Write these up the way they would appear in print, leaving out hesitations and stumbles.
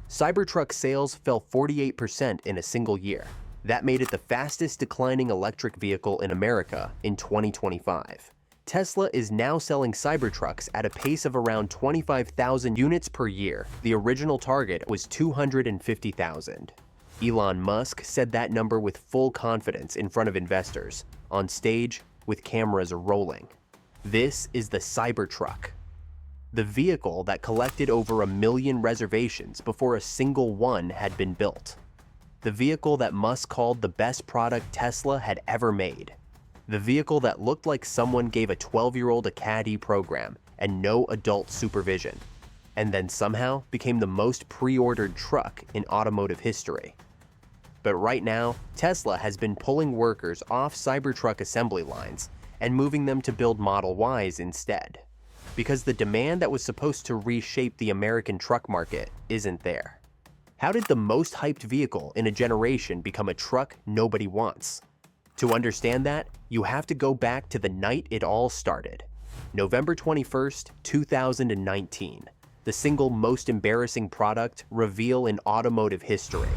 Cybertruck sales fell 48% in a single year. That made it the fastest declining electric vehicle in America in 2025. Tesla is now selling Cybertrucks at a pace of around 25,000 units per year. The original target was 250,000. Elon Musk said that number with full confidence in front of investors, on stage with cameras rolling. This is the Cybertruck, the vehicle that collected over 1 million reservations before a single one had been built. The vehicle that Musk called the best product Tesla had ever made. The vehicle that looked like someone gave a 12-year-old a CAD program and no adult supervision, and then somehow became the most pre-ordered truck in automotive history. But right now, Tesla has been pulling workers off Cybertruck assembly lines and moving them to build Model Ys instead, because the demand that was supposed to reshape the American truck market isn't there. How did the most hyped vehicle in a generation become a truck nobody wants? To understand that, you have to go back to the night it all started. November 21st, 2019, the single most embarrassing product reveal in automotive history.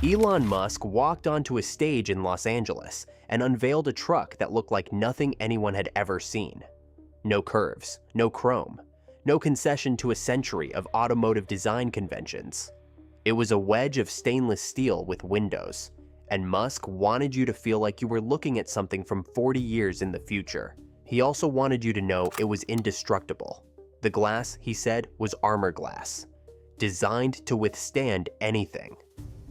Elon Musk walked onto a stage in Los Angeles and unveiled a truck that looked like nothing anyone had ever seen. No curves, no chrome, no concession to a century of automotive design conventions. It was a wedge of stainless steel with windows, and Musk wanted you to feel like you were looking at something from 40 years in the future. He also wanted you to know it was indestructible. The glass, he said, was armor glass, designed to withstand anything.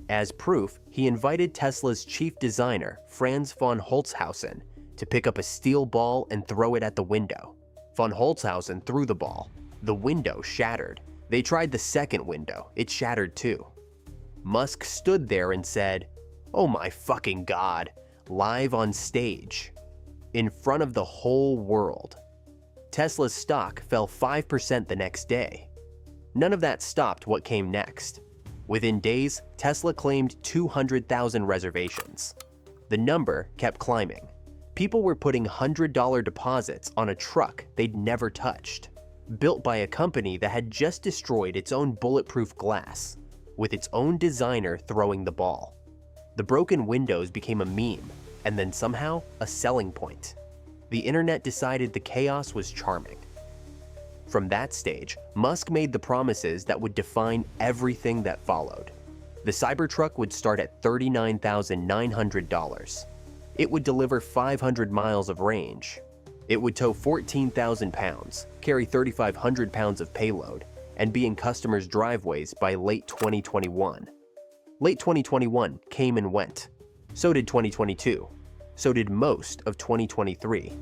As proof, he invited Tesla's chief designer, Franz von Holzhausen, to pick up a steel ball and throw it at the window. Von Holzhausen threw the ball. The window shattered. They tried the second window. It shattered too. Musk stood there and said, "Oh my fucking God," live on stage, in front of the whole world. Tesla's stock fell 5% the next day. None of that stopped what came next. Within days, Tesla claimed 200,000 reservations. The number kept climbing. People were putting $100 deposits on a truck they'd never touched, built by a company that had just destroyed its own bulletproof glass, with its own designer throwing the ball. The broken windows became a meme, and then somehow a selling point. The internet decided the chaos was charming. From that stage, Musk made the promises that would define everything that followed. The Cybertruck would start at $39,900. It would deliver 500 miles of range. It would tow 14,000 pounds, carry 3,500 pounds of payload, and be in customers' driveways by late 2021. Late 2021 came and went. So did 2022. So did most of 2023.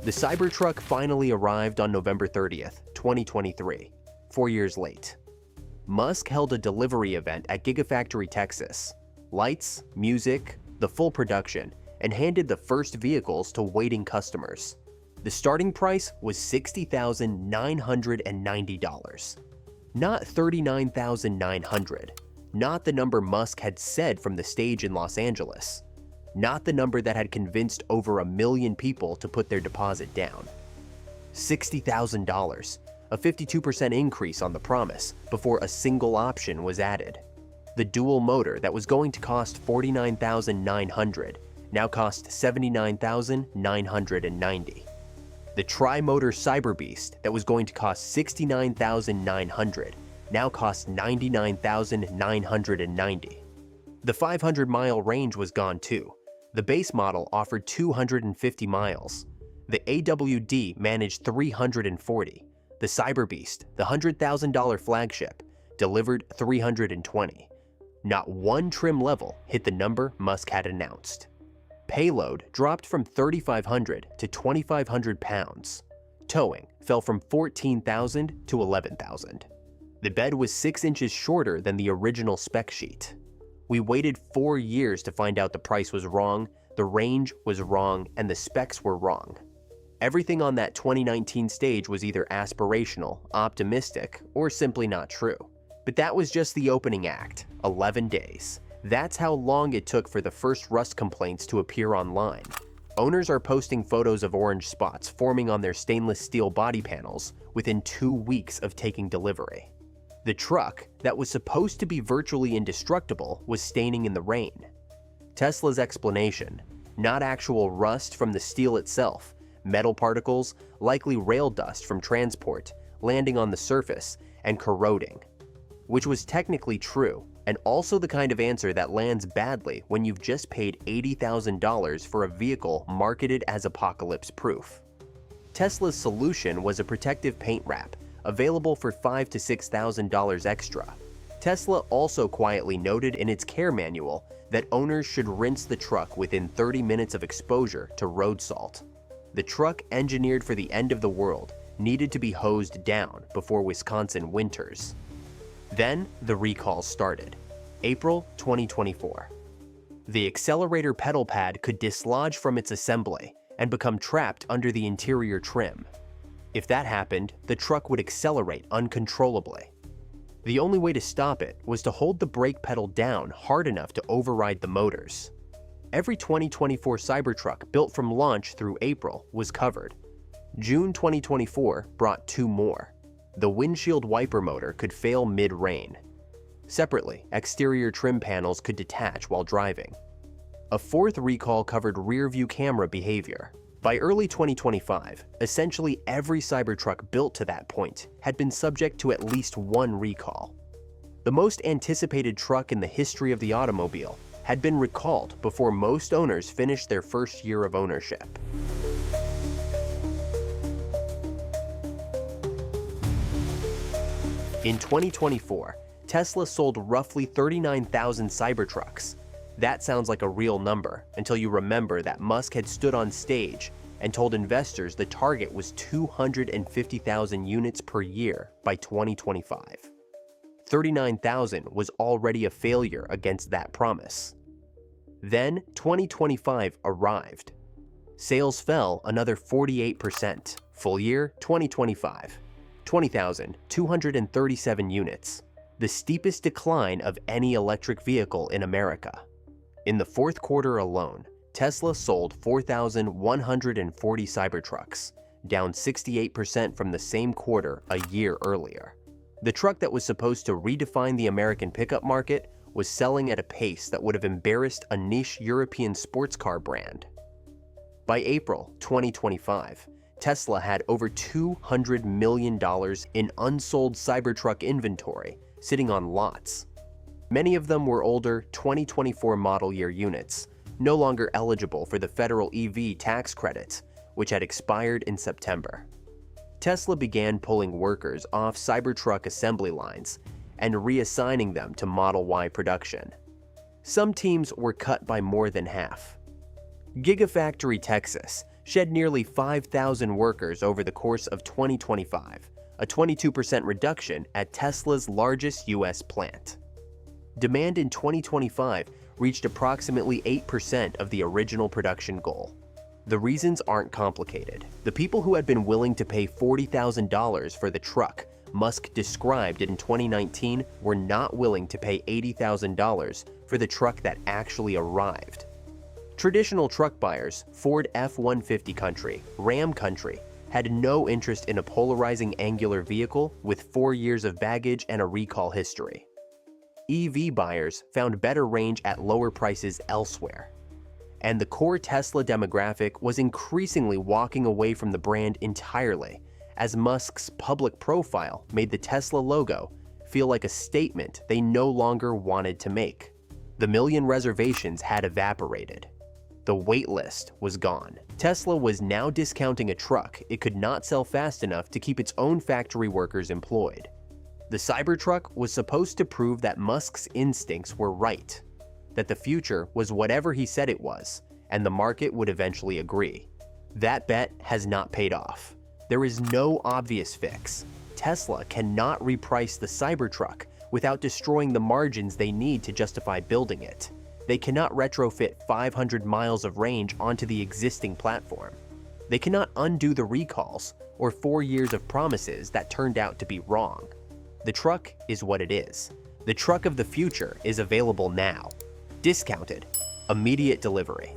The Cybertruck finally arrived on November 30th, 2023, 4 years late. Musk held a delivery event at Gigafactory, Texas. Lights, music, the full production, and handed the first vehicles to waiting customers. The starting price was $60,990. Not $39,900. Not the number Musk had said from the stage in Los Angeles. Not the number that had convinced over 1 million people to put their deposit down. $60,000, a 52% increase on the promise before a single option was added. The dual motor that was going to cost $49,900 now cost $79,990. The tri-motor Cyberbeast that was going to cost $69,900 now costs $99,990. The 500-mile range was gone too. The base model offered 250 miles. The AWD managed 340. The Cyberbeast, the $100,000 flagship, delivered 320. Not one trim level hit the number Musk had announced. Payload dropped from 3,500 to 2,500 pounds. Towing fell from 14,000 to 11,000. The bed was 6 inches shorter than the original spec sheet. We waited 4 years to find out the price was wrong, the range was wrong, and the specs were wrong. Everything on that 2019 stage was either aspirational, optimistic, or simply not true. But that was just the opening act, 11 days. That's how long it took for the first rust complaints to appear online. Owners are posting photos of orange spots forming on their stainless steel body panels within 2 weeks of taking delivery. The truck, that was supposed to be virtually indestructible, was staining in the rain. Tesla's explanation: not actual rust from the steel itself, metal particles, likely rail dust from transport, landing on the surface and corroding. Which was technically true, and also the kind of answer that lands badly when you've just paid $80,000 for a vehicle marketed as apocalypse-proof. Tesla's solution was a protective paint wrap, available for $5,000 to $6,000 extra. Tesla also quietly noted in its care manual that owners should rinse the truck within 30 minutes of exposure to road salt. The truck, engineered for the end of the world, needed to be hosed down before Wisconsin winters. Then the recall started. April 2024. The accelerator pedal pad could dislodge from its assembly and become trapped under the interior trim. If that happened, the truck would accelerate uncontrollably. The only way to stop it was to hold the brake pedal down hard enough to override the motors. Every 2024 Cybertruck built from launch through April was covered. June 2024 brought 2 more. The windshield wiper motor could fail mid-rain. Separately, exterior trim panels could detach while driving. A 4th recall covered rear-view camera behavior. By early 2025, essentially every Cybertruck built to that point had been subject to at least 1 recall. The most anticipated truck in the history of the automobile had been recalled before most owners finished their first year of ownership. In 2024, Tesla sold roughly 39,000 Cybertrucks. That sounds like a real number until you remember that Musk had stood on stage and told investors the target was 250,000 units per year by 2025. 39,000 was already a failure against that promise. Then 2025 arrived. Sales fell another 48%. Full year 2025. 20,237 units, the steepest decline of any electric vehicle in America. In the 4th quarter alone, Tesla sold 4,140 Cybertrucks, down 68% from the same quarter a year earlier. The truck that was supposed to redefine the American pickup market was selling at a pace that would have embarrassed a niche European sports car brand. By April 2025, Tesla had over $200 million in unsold Cybertruck inventory sitting on lots. Many of them were older 2024 model year units, no longer eligible for the federal EV tax credits, which had expired in September. Tesla began pulling workers off Cybertruck assembly lines and reassigning them to Model Y production. Some teams were cut by more than half. Gigafactory Texas shed nearly 5,000 workers over the course of 2025, a 22% reduction at Tesla's largest U.S. plant. Demand in 2025 reached approximately 8% of the original production goal. The reasons aren't complicated. The people who had been willing to pay $40,000 for the truck Musk described in 2019 were not willing to pay $80,000 for the truck that actually arrived. Traditional truck buyers, Ford F-150 country, Ram country, had no interest in a polarizing angular vehicle with 4 years of baggage and a recall history. EV buyers found better range at lower prices elsewhere. And the core Tesla demographic was increasingly walking away from the brand entirely, as Musk's public profile made the Tesla logo feel like a statement they no longer wanted to make. The million reservations had evaporated. The wait list was gone. Tesla was now discounting a truck it could not sell fast enough to keep its own factory workers employed. The Cybertruck was supposed to prove that Musk's instincts were right, that the future was whatever he said it was, and the market would eventually agree. That bet has not paid off. There is no obvious fix. Tesla cannot reprice the Cybertruck without destroying the margins they need to justify building it. They cannot retrofit 500 miles of range onto the existing platform. They cannot undo the recalls or 4 years of promises that turned out to be wrong. The truck is what it is. The truck of the future is available now. Discounted. Immediate delivery.